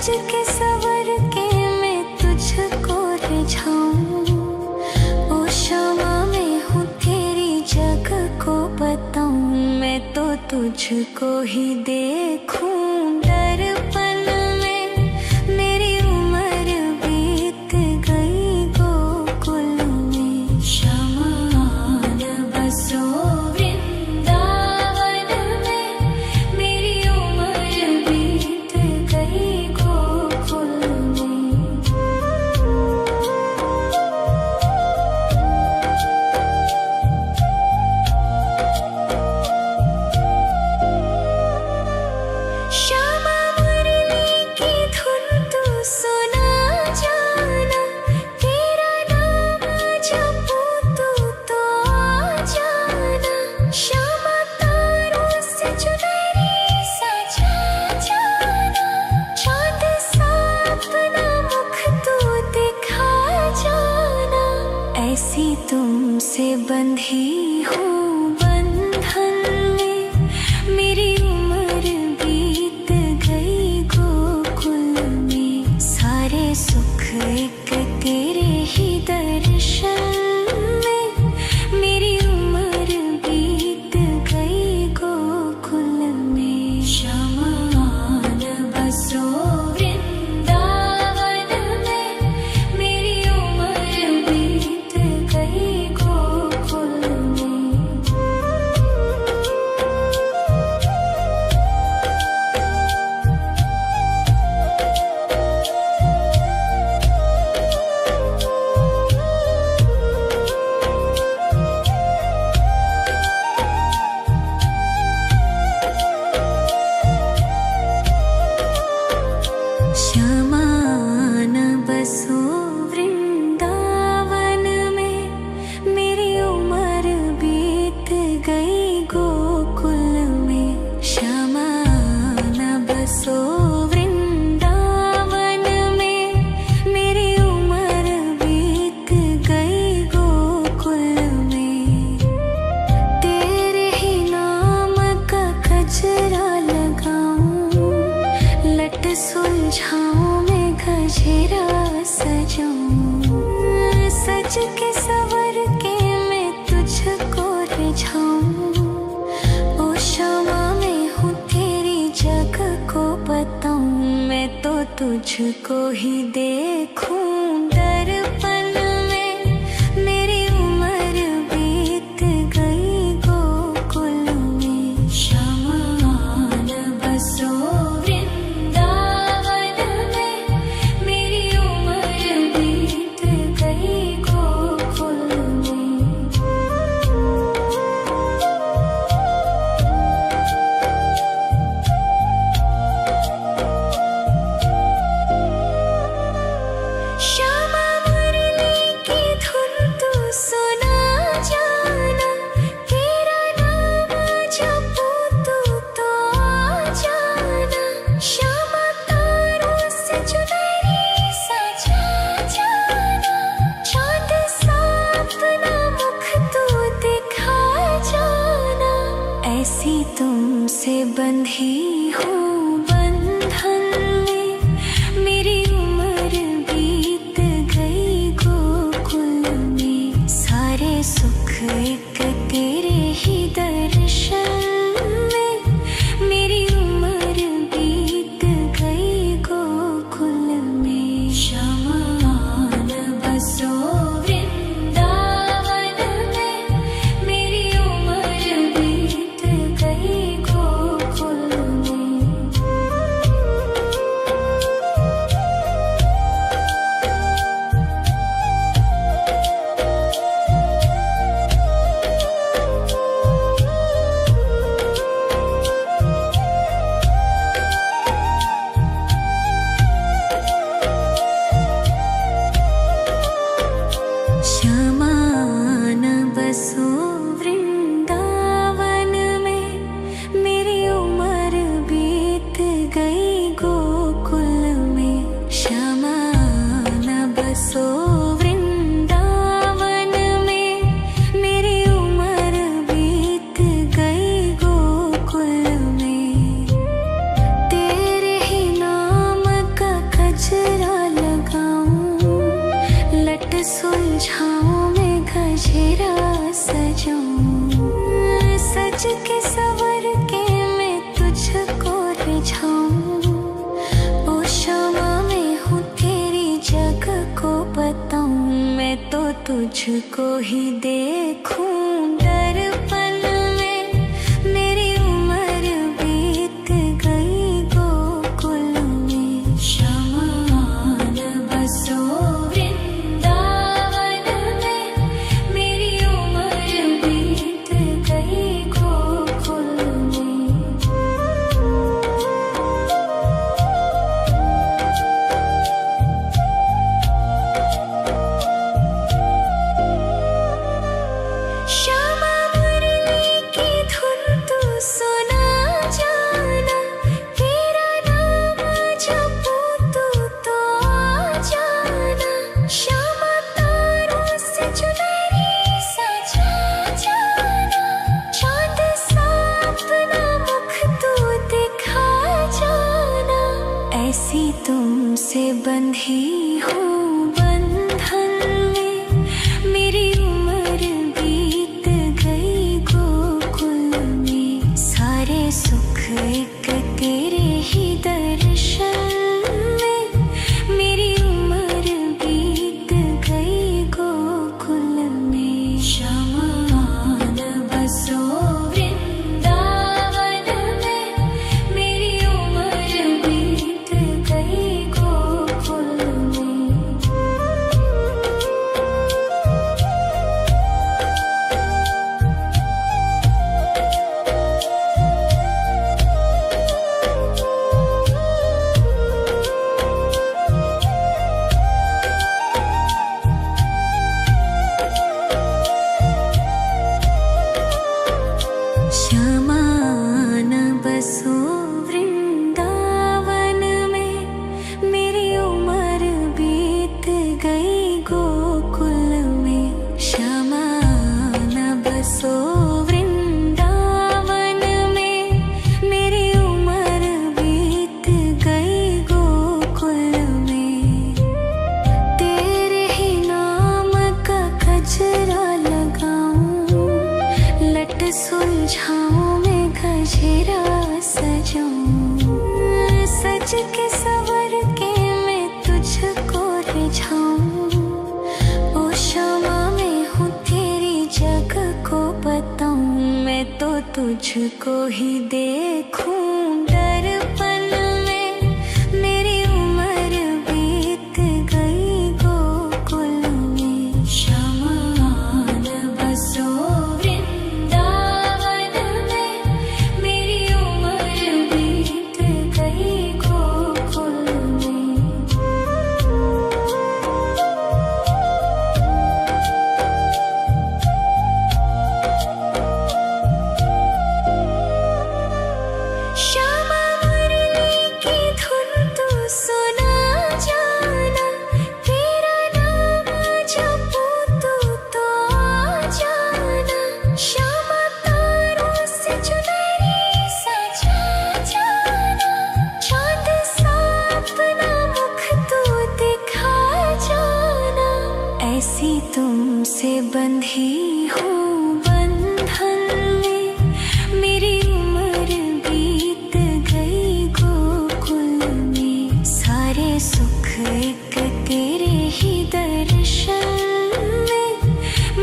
सज के सवर के मैं तुझको रिझाऊं। ओ शामा मैं हूँ तेरी जग को बताऊं। मैं तो तुझको ही देखूं दर्पण में। मेरी उम्र बीत गई गोकुल में। श्यामा आन बसो वृंदावन में। मेरी उम्र बीत गई गोकुल में। श्यामा मुरली की धुन तू सुना जाना। तेरा नाम जपूं तो आ जाना। श्यामा तारों से चुनरी सजा जाना। चांद सा अपना मुख तू दिखा जाना। ऐसी तुमसे बंधी हूँ बंधन में। मेरी उम्र बीत गई गोकुल में। सारे सुख एक तेरे ही दर्शन में। मेरी उम्र बीत गई गोकुल में। श्यामा आन बसो वृंदावन में। मेरी उम्र बीत गई गोकुल में। श्यामा आन बसो वृंदावन में। मेरी उम्र बीत गई गोकुल में। श्यामा आन बसो वृंदावन में। मेरी उम्र बीत गई गोकुल में। तेरे ही नाम का गजरा लगाऊं। लट सुलझाऊं मैं गजरा सजाऊं। सज के सवर के मैं तुझको रिझाऊं। ओ शामा मैं हूँ तेरी जग को बताऊं। मैं तो तुझको ही देखूं दर्पण में। मेरी उम्र बीत गई गोकुल में। श्यामा आन बसो वृंदावन में। मेरी उम्र बीत गई गोकुल में। श्यामा मुरली सुलझाऊं मैं गजरा सजाऊं, सज के सवर के मैं तुझको रिझाऊं। ओ शमा मैं हूँ तेरी जग को बताऊं, मैं तो तुझको ही देखूं दर्पण में। मेरी उम्र बीत गई गोकुल में, शमान बसो वृंदावन में। मेरी उम्र बीत गई गोकुल में। श्यामा मुरली की धुन तू सुना जाना, तेरा नाम जपूं तो आ जाना। श्यामा तारों से चुनरी सजा जाना, चांद सा अपना मुख तू दिखा जाना। ऐसी तुमसे बंधी हूँ बंधन में, मेरी उम्र बीत गई गोकुल में। सारे सुख एक तेरे ही दर्शन में, मेरी उम्र बीत गई गोकुल में। शमान बसो वृंदावन में, मेरी उम्र बीत गई गोकुल में। शमान बसो वृंदावन में, मेरी उम्र बीत गई गोकुल में। शमान बसो वृंदावन में, मेरी उम्र बीत गई गोकुल में। तेरे ही नाम का गजरा लगाऊं, लट सुलझाऊं मैं गजरा सजाऊं। सज के सवर के मैं तुझको रिझाऊं। ओ शमा मैं हूँ तेरी जग को बताऊं, मैं तो तुझको ही देखूं दर्पण में। मेरी उम्र बीत गई गोकुल में। शमान बसो वृंदावन में, मेरी उम्र बीत गई गोकुल में। श्यामा मुरली की धुन तू सुना जाना, तेरा नाम जपूं तो आ जाना। श्यामा तारों से चुनरी सजा जाना, चांद सा अपना मुख तू दिखा जाना। ऐसी तुमसे बंधी हूँ बंधन में, मेरी उम्र बीत गई गोकुल में। सारे सुख एक तेरे ही दर्शन में,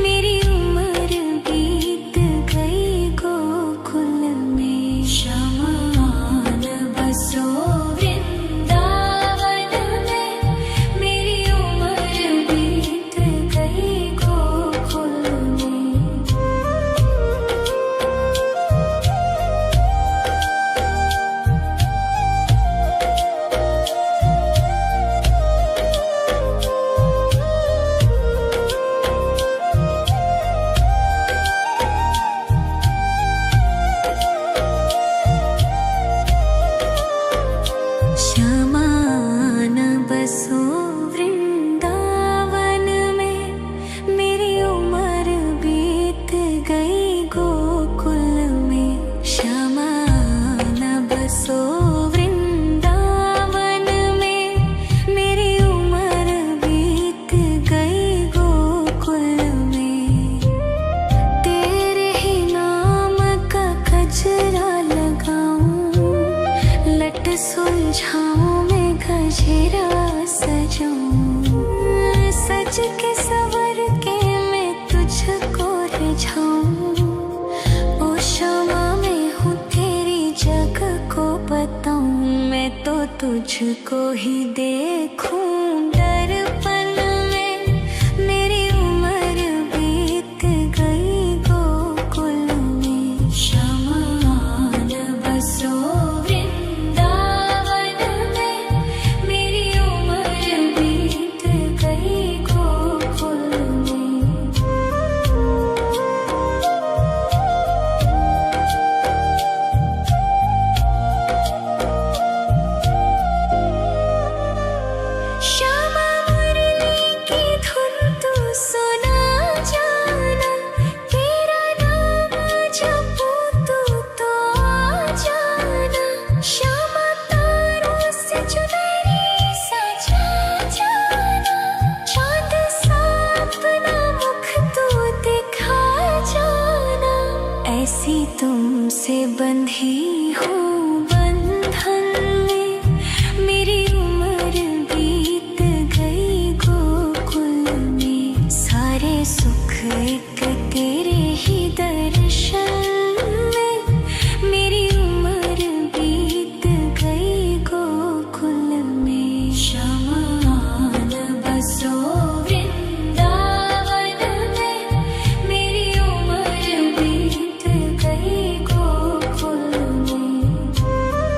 मेरी उम्र बीत गई गोकुल में। शमान बसो वृंदावन में, मेरी उम्र बीत गई गोकुल में। शमान बसो वृंदावन में, मेरी उम्र बीत गई गोकुल में। शमान बसो वृंदावन में, मेरी उम्र बीत गई गोकुल सुलझाऊं मैं गजरा सजाऊं, सज के सवर के मैं तुझको रिझाऊं। ओ शमा मैं हूँ तेरी जग को बताऊं, मैं तो तुझको ही देखूं। दर्पण में मेरी उम्र बीत गई गोकुल में, शमा न बसो वृंदावन में, मेरी उम्र बीत गई गोकुल में। श्यामा मुरली की धुन तू सुना जाना, तेरा नाम जपूं तो आ जाना। श्यामा तारों से चुनरी सजा जाना, चांद सा अपना मुख तू दिखा जाना। ऐसी तुमसे बंधी हूँ बंधन में, मेरी उम्र बीत गई गोकुल में। सारे सुख एक तेरे ही दर्शन में, मेरी उम्र बीत गई गोकुल में। शमा न बसो वृंदावन में, मेरी उम्र बीत गई गोकुल में। श्यामा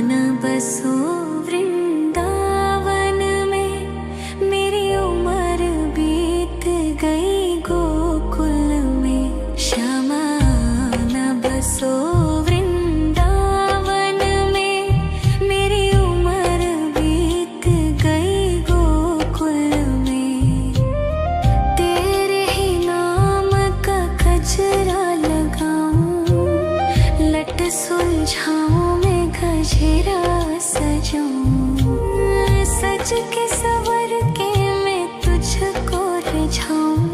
न बसो वृंदावन में, मेरी उम्र बीत गई गोकुल में। श्यामा न बसो वृंदावन में, मेरी उम्र बीत गई गोकुल में। तेरे ही नाम का गजरा लगाऊं, लट सुलझाऊं मैं गजरा सजाऊं, सज के सवर के मैं तुझको रिझाऊं।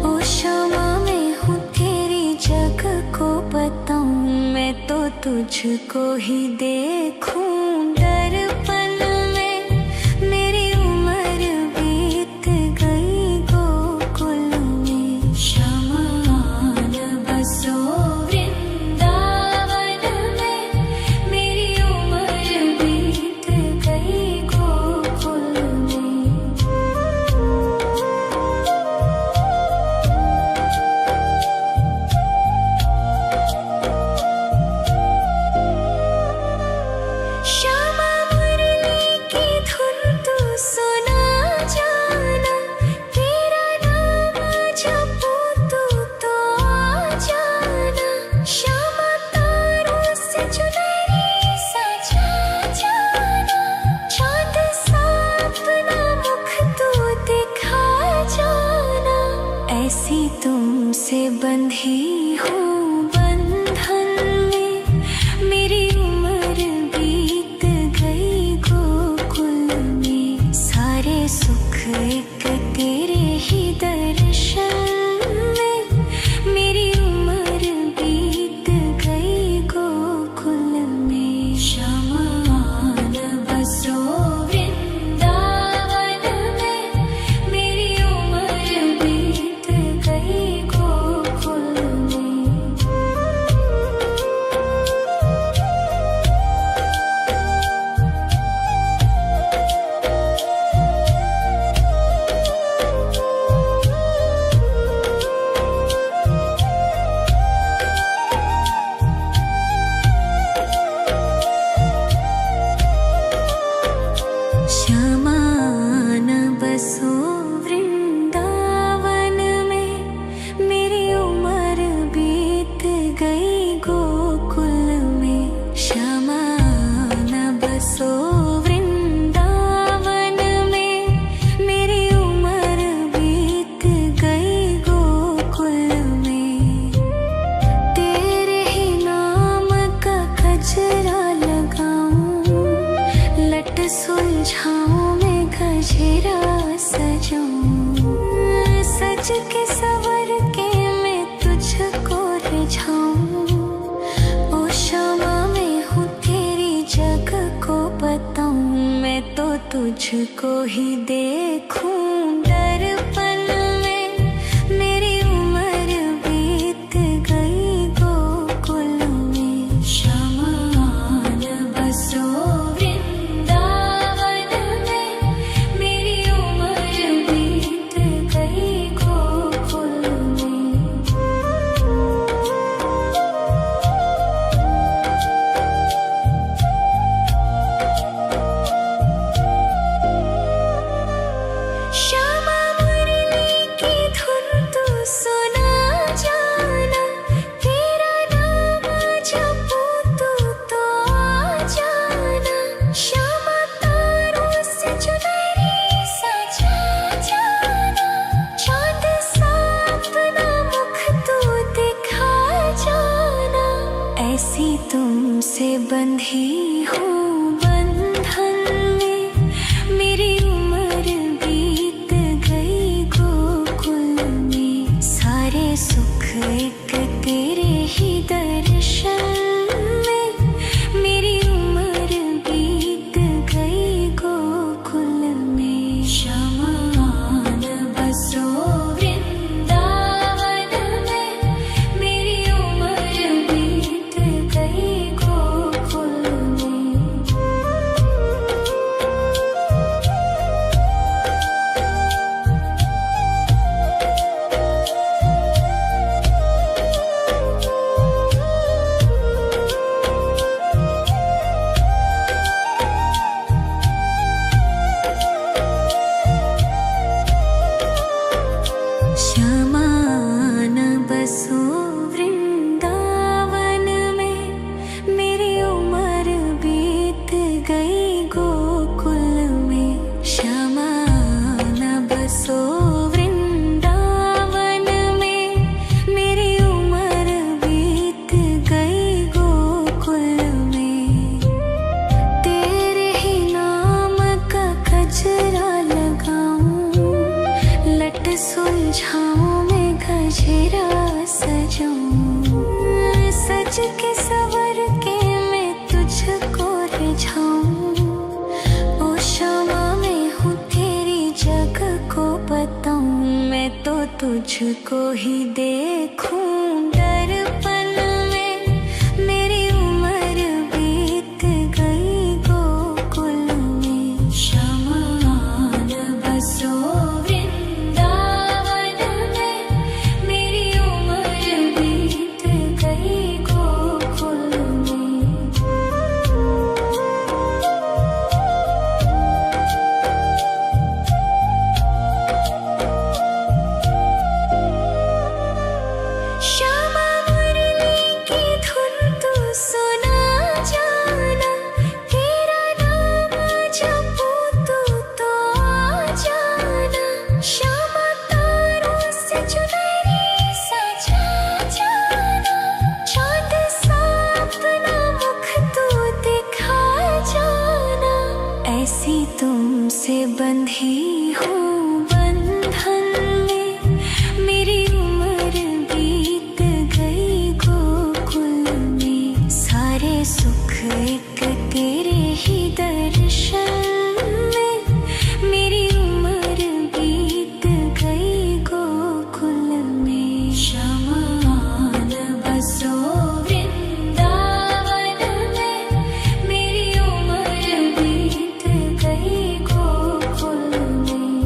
ओ शमा मैं हूँ तेरी जग को बताऊं, मैं तो तुझको ही देखूं। दर्पण में मेरी उम्र बीत गई गोकुल में। शमा न बसो वृंदावन में, मेरी उम्र बीत गई गोकुल में। श्यामा मुरली की धुन तू सुना जाना, तेरा नाम जपूं तो आ जाना। श्यामा तारों से चुनरी सजा जाना, चांद सा अपना मुख तू दिखा जाना। ऐसी तुमसे बंधी हूँ बंधन में, मेरी उम्र बीत गई गोकुल में। सारे सुख एक तेरे ही दर्शन में, मेरी उम्र बीत गई गोकुल में। शमा न बसो वृंदावन में, मेरी उम्र बीत गई गोकुल में। तुझको ही देखूं दर्पण में। मेरी उम्र बीत गई गोकुल में, शमान बसो वृंदावन में। मेरी उम्र बीत गई गोकुल में। श्यामा मुरली की धुन तू सुना जाना, तेरा नाम जपूं तू तो आ जाना। श्यामा तारों से चुनरी सजा जाना, चांद सा अपना मुख तू दिखा जाना। ऐसी तुमसे बंधी हूँ बंधन में, मेरी उम्र बीत गई गोकुल में। सारे सुख एक तेरे ही दर्शन में, मेरी उम्र बीत गई गोकुल में। शमान बसो वृंदावन में, मेरी उम्र बीत गई गोकुल में। श्यामान बसो वृंदावन में, मेरी उम्र बीत गई गोकुल में। श्यामान बसो वृंदावन में, मेरी उम्र बीत गई गोकुल में। तेरे ही नाम का गजरा लगाऊं, लट सुलझाऊं मैं गजरा सजाऊं। सज के सवर के मैं तुझको रिझाऊं। ओ श्यामा मैं हूँ तेरी जग को बताऊं, मैं तो तुझको ही देखूं दर्पण में। मेरी उम्र बीत गई गोकुल में। शमान बसो वृंदावन में, मेरी उम्र बीत गई गोकुल में। श्यामा मुरली की धुन तू सुना जाना, तेरा नाम जपूं तू तो आ जाना। श्यामा तारों से चुनरी सजा जाना, चांद सा अपना मुख तू दिखा जाना। ऐसी तुमसे बंधी हूँ बंधन में, मेरी उम्र बीत गई गोकुल में। सारे सुख एक तेरे ही दर्शन में, मेरी उम्र बीत गई गोकुल में। शमान बसो वृंदावन में, मेरी उम्र बीत गई गोकुल में।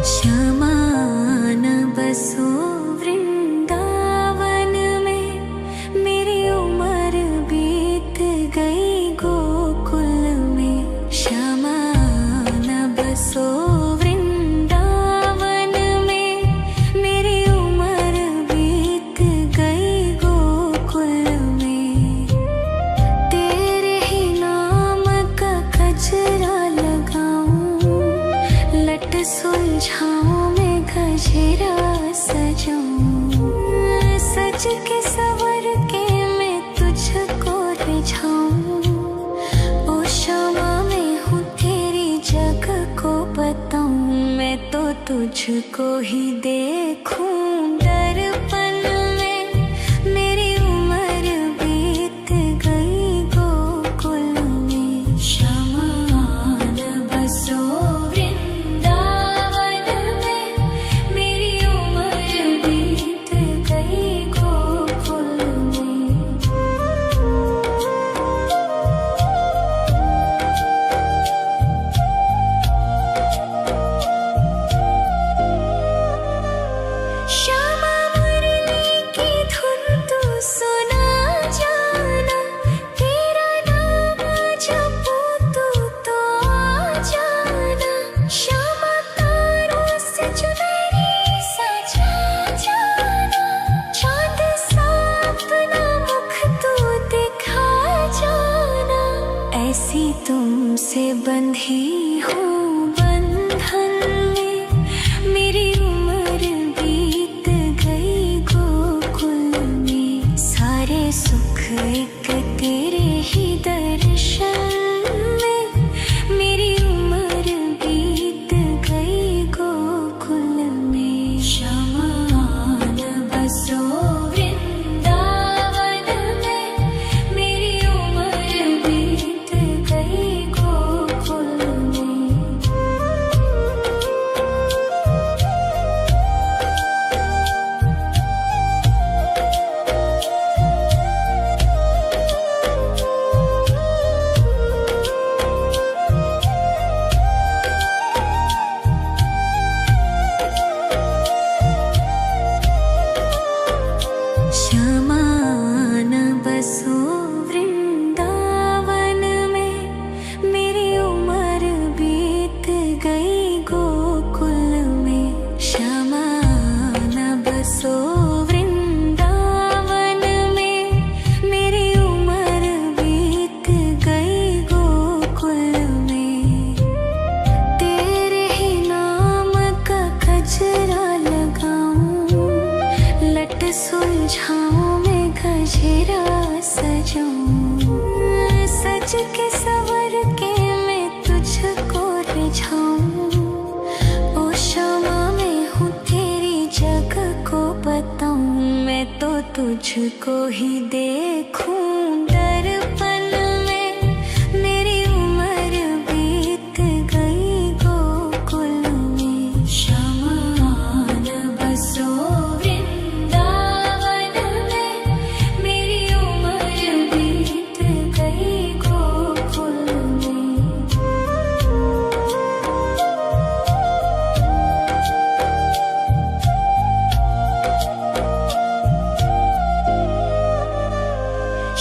श्यामान बसो वृंदावन में, मेरी उम्र बीत गई गोकुल में। श्यामान बसो वृंदावन में, मेरी उम्र बीत गई गोकुल में। तेरे ही नाम का गजरा लगाऊं, लट सुलझाऊं मैं गजरा सजाऊं। सज के सवर के तुझको ही देखूं दर्पण में। मेरी उम्र बीत गई गोकुल में। शमान बसो वृंदावन में। मेरी उम्र बीत गई गोकुल में। श्यामा मुरली की धुन तू सुना जाना। तेरा नाम जपूं तू तो आ जाना। श्यामा तारों से चुनरी सजा जाना। चांद सा अपना मुख तू दिखा जाना। ऐसी तुमसे बंधी हूँ बंधन में। मेरी उम्र बीत गई गोकुल में। सारे सुख एक तेरे ही दर्शन में। मेरी उम्र बीत गई गोकुल में। शमान बसो वृंदावन में। मेरी उम्र बीत गई गोकुल में। शमान बसो वृंदावन में। मेरी उम्र बीत गई गोकुल में। शमान बसो वृंदावन में। मेरी उम्र बीत गई गोकुल में। तेरे ही नाम का गजरा लगाऊं। लट सुलझाऊं मैं गजरा सजाऊं। सज के सवर के मैं तुझको रिझाऊं। ओ क्षमा मैं हूँ तेरी जग को बताऊं। मैं तो तुझको ही देखूं दर्पण में। मेरी उम्र बीत गई गोकुल में। शमान बसो वृंदावन में। मेरी उम्र बीत गई गोकुल में।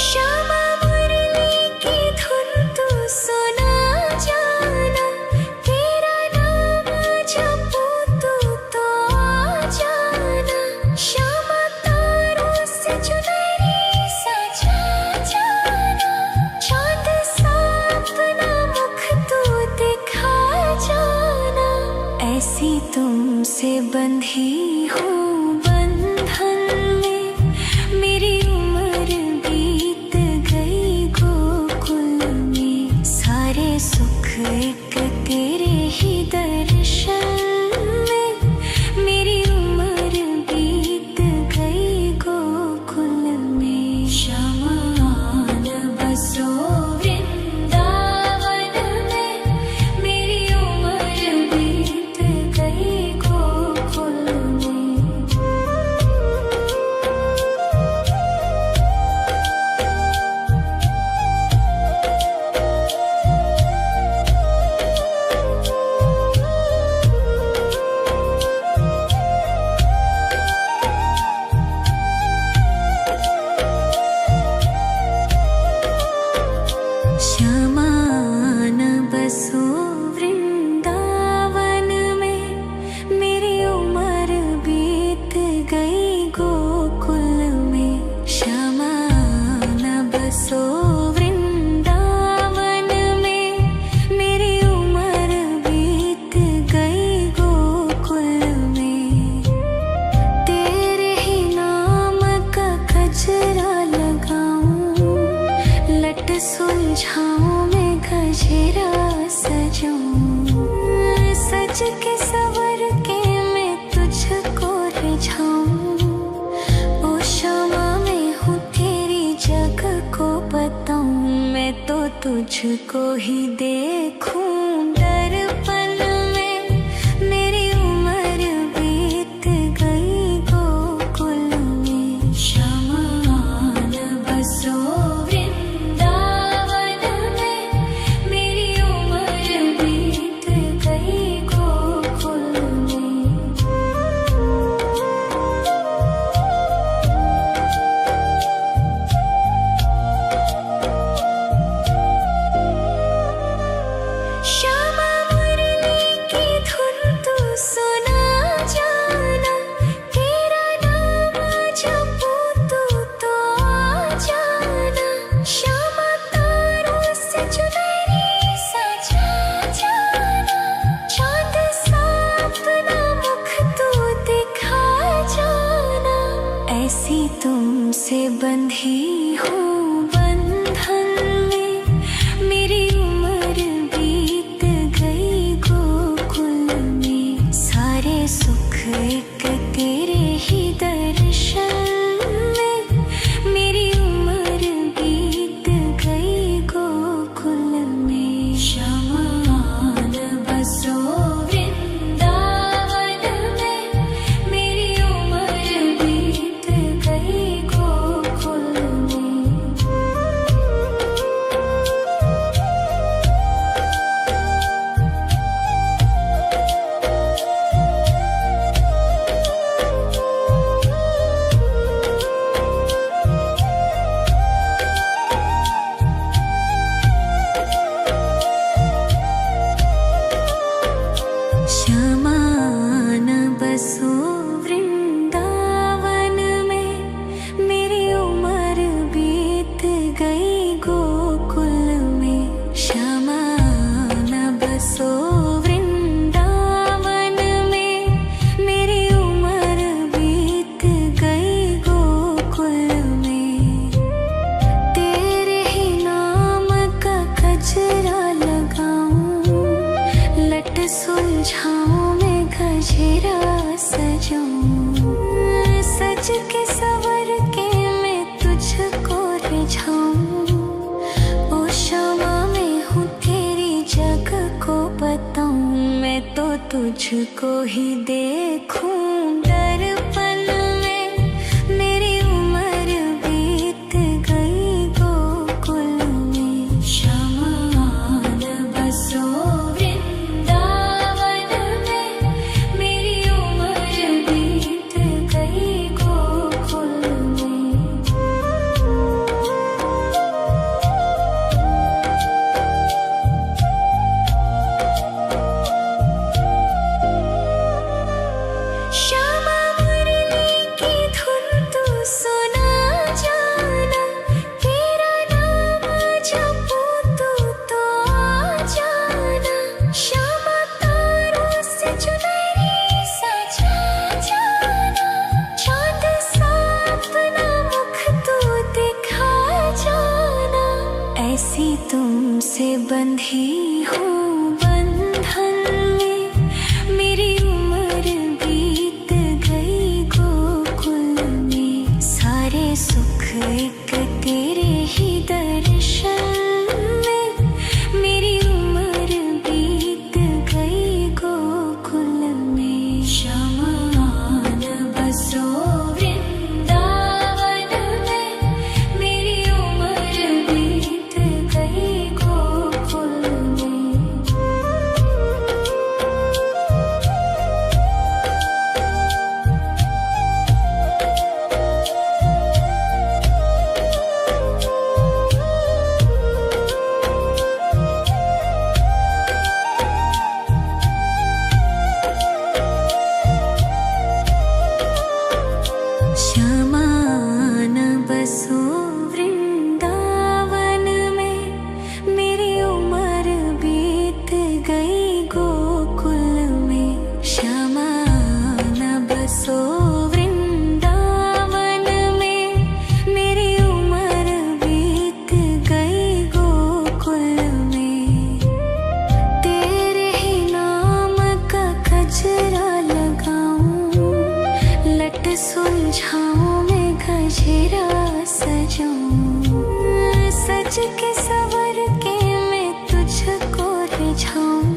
श्यामा मुरली की धुन तू सुना जाना। तेरा नाम जपूं तू तो आ जाना। श्यामा तारों से चुनरी सजा जाना। चांद सा अपना मुख तू दिखा जाना। ऐसी तुमसे बंधी हूँ बंधन में। मेरी उम्र बीत गई गोकुल में। सारे सुख एक तेरे ही दर्शन में। मेरी उम्र बीत गई गोकुल में। शमान बसो वृंदावन में। मेरी उम्र बीत गई गोकुल में। शमान बसो वृंदावन में। मेरी उम्र बीत गई गोकुल में। शमान बसो वृंदावन में। मेरी उम्र बीत गई गोकुल में। तेरे ही नाम का गजरा लगाऊं। लट सुलझाऊं मैं गजरा सजाऊं। सज के सवर के बुझाऊं। ओ शमा मैं हूँ तेरी जग को बताऊं। मैं तो तुझको ही देखूं दर्पण में। मेरी उम्र बीत गई गोकुल में। शमान बसो वृंदावन में। मेरी उम्र बीत गई गोकुल में। श्यामा मुरली की धुन तू सुना जाना। तेरा नाम जपूं तो आ जाना। श्यामा तारों से चुनरी सजा जाना। चांद सा अपना मुख तू दिखा जाना। ऐसी तुमसे बंधी हूँ बंधन में। मेरी उम्र बीत गई गोकुल में। सारे सुख एक तेरे ही दर्शन में। मेरी उम्र बीत गई गोकुल में। शमान बसो वृंदावन में। मेरी उम्र बीत गई गोकुल में। शमान बसो वृंदावन में। मेरी उम्र बीत गई गोकुल में। शमान बसो वृंदावन में। मेरी उम्र बीत गई गोकुल में। तेरे ही नाम का गजरा लगाऊं। लट सुलझाऊं मैं गजरा सजाऊं। सज के सवर के मैं तुझको रिझाऊं। ओ शमा मैं हूँ तेरी जग को बताऊं। मैं तो तुझको ही देखूं दर्पण में। मेरी उम्र बीत गई गोकुल में। शमान बसो वृंदावन में। मेरी उम्र बीत गई गोकुल में। श्यामा मुरली की धुन तू सुना जाना। तेरा नाम जपूं तो आ जाना। श्यामा तारों से चुनरी सजा जाना। चांद सा अपना मुख तू दिखा जाना। ऐसी तुमसे बंधी हूँ बंधन में। मेरी उम्र बीत गई गोकुल में। सारे सुख एक तेरे ही दर्शन में। मेरी उम्र बीत सज के सवर के मैं तुझको रिझाऊं।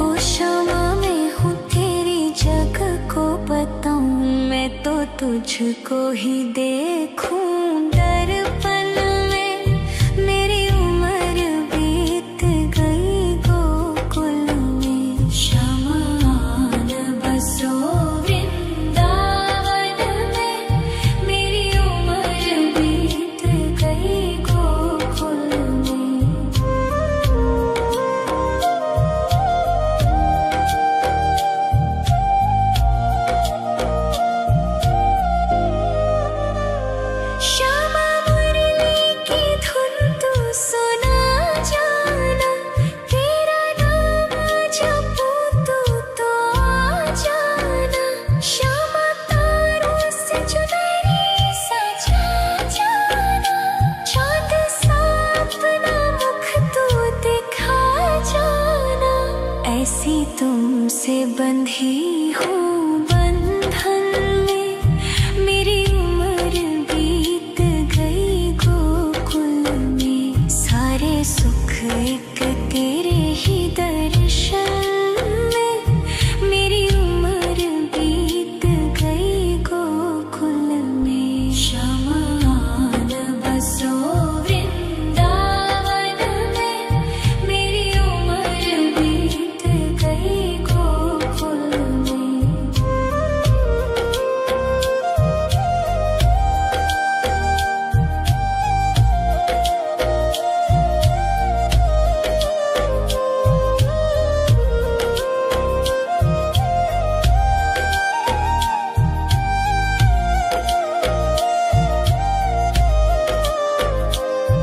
ओ क्षमा मैं हूँ तेरी जग को बताऊं। मैं तो तुझको ही देखूं दर्पण में। मेरी उम्र बीत गई गोकुल में। श्यामान बसो वृंदावन में। मेरी उम्र बीत गई गोकुल में। श्यामा मुरली की धुन तू सुना जाना। तेरा नाम जपूं तो आ जाना। श्यामा तारों से चुनरी सजा जाना। चांद सा अपना मुख तू दिखा जाना। ऐसी तुमसे बंधी हूँ बंधन में। मेरी उम्र बीत गई गोकुल में। सारे सुख एक तेरे ही दर्शन में। मेरी उम्र बीत गई गोकुल में। श्यामान बसो वृंदावन में। मेरी उम्र बीत गई गोकुल में।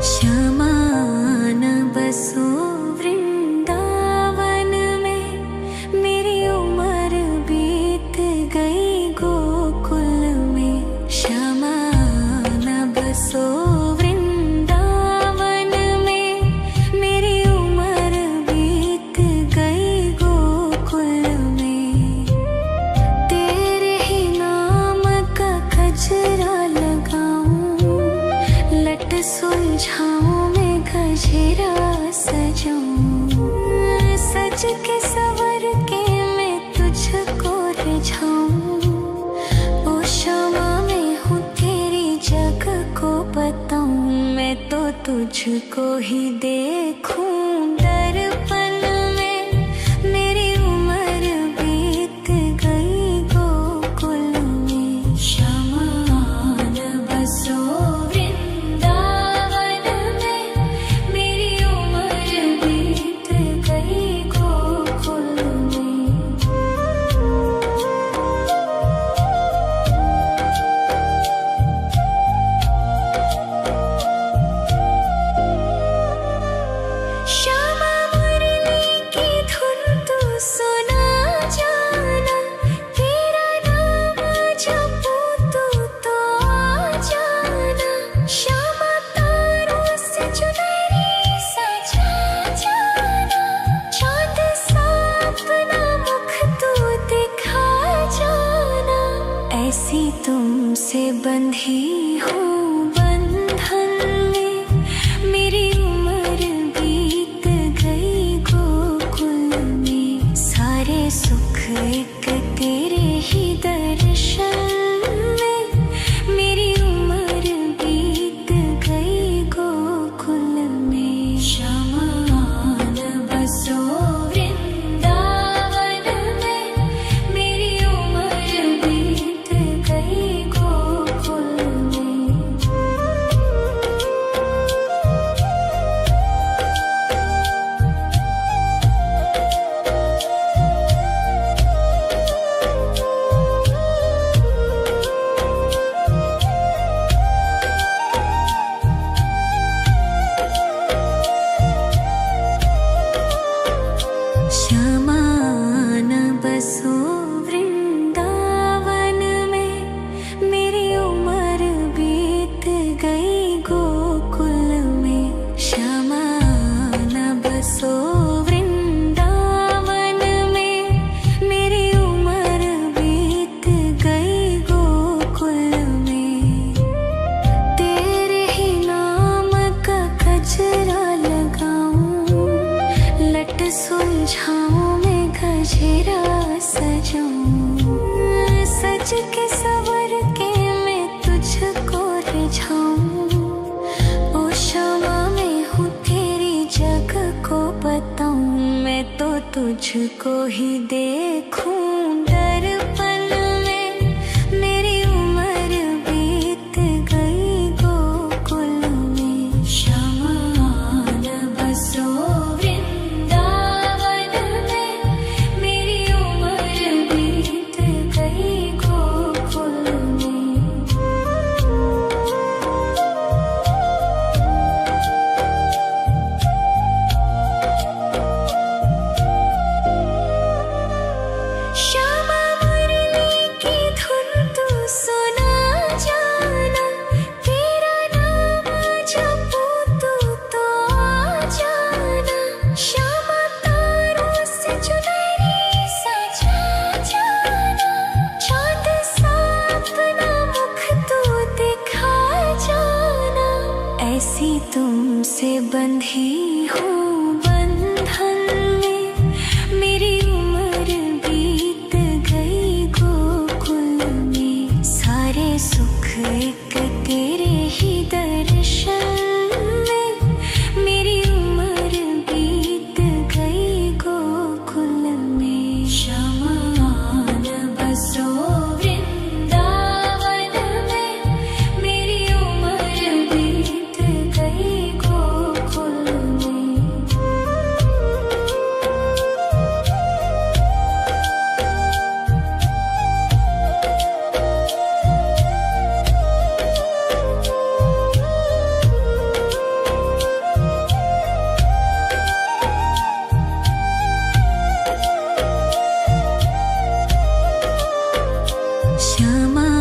श्यामान बसो वृंदावन में। मेरी उम्र बीत गई गोकुल में। श्यामान बसो वृंदावन में। मेरी उम्र बीत गई गोकुल में। तेरे ही नाम का गजरा लगाऊं। लट सुलझाऊं मैं गजरा सजाऊं। सज के सवर के मैं तुझको रिझाऊं। ओ क्षमा मैं हूँ तेरी जग को बताऊं। मैं तो तुझको ही देखूं दर्पण में। मेरी उम्र बीत गई गोकुल में। श्यामान बसो वृंदावन में। मेरी उम्र बीत गई गोकुल में। श्यामा मुरली की धुन तू सुना जाना। तेरा नाम जपूं तो आ जाना। श्यामा तारों से चुनरी सजा जाना। चांद सा अपना मुख तू दिखा जाना। ऐसी तुमसे बंधी हूँ बंधन में। मेरी उम्र बीत गई गोकुल में। सारे सुख एक तेरे ही दर्शन में। मेरी उम्र बीत गई गोकुल में। श्यामान बसो वृंदावन में। मेरी उम्र बीत गई गोकुल में। गजरा सजाऊं, सज के सवर के मैं तुझको रिझाऊं। ओ क्षमा मैं हूँ तेरी जग को बताऊं, मैं तो तुझको ही देखूं। दर्पण में मेरी उम्र बीत गई गोकुल में, श्यामा न बसो वृंदावन में, मेरी उम्र बीत गई गोकुल में। श्यामा मुरली की धुन तू सुना जाना, तेरा नाम जपूं तो आ जाना। श्यामा तारों से चुनरी सजा जाना, चाँद सा अपना मुख तू दिखा जाना। ऐसी तुमसे बंधी हूँ बंधन में, मेरी उम्र बीत गई गोकुल में। सारे सुख एक तेरे ही दर्शन में, मेरी उम्र बीत गई गोकुल में। श्यामा न बसो वृंदावन में, मेरी उम्र बीत गई गोकुल में। श्यामा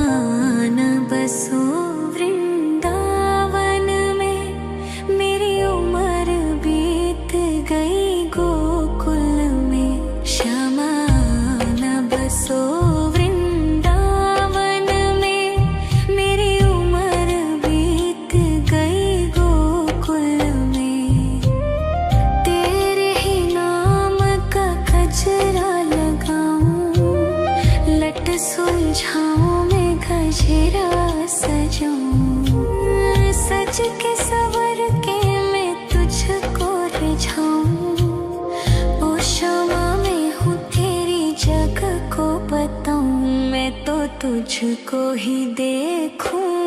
न बसो वृंदावन में, मेरी उम्र बीत गई गोकुल में। श्यामा न बसो वृंदावन में, मेरी उम्र बीत गई गोकुल में। तेरे ही नाम का गजरा लगाऊं, लट सुलझाऊं मैं गजरा सजाऊं, सज के सवर के मैं तुझको रिझाऊं। ओ क्षमा मैं हूँ तेरी जग को बताऊं, मैं तो तुझको ही देखूं।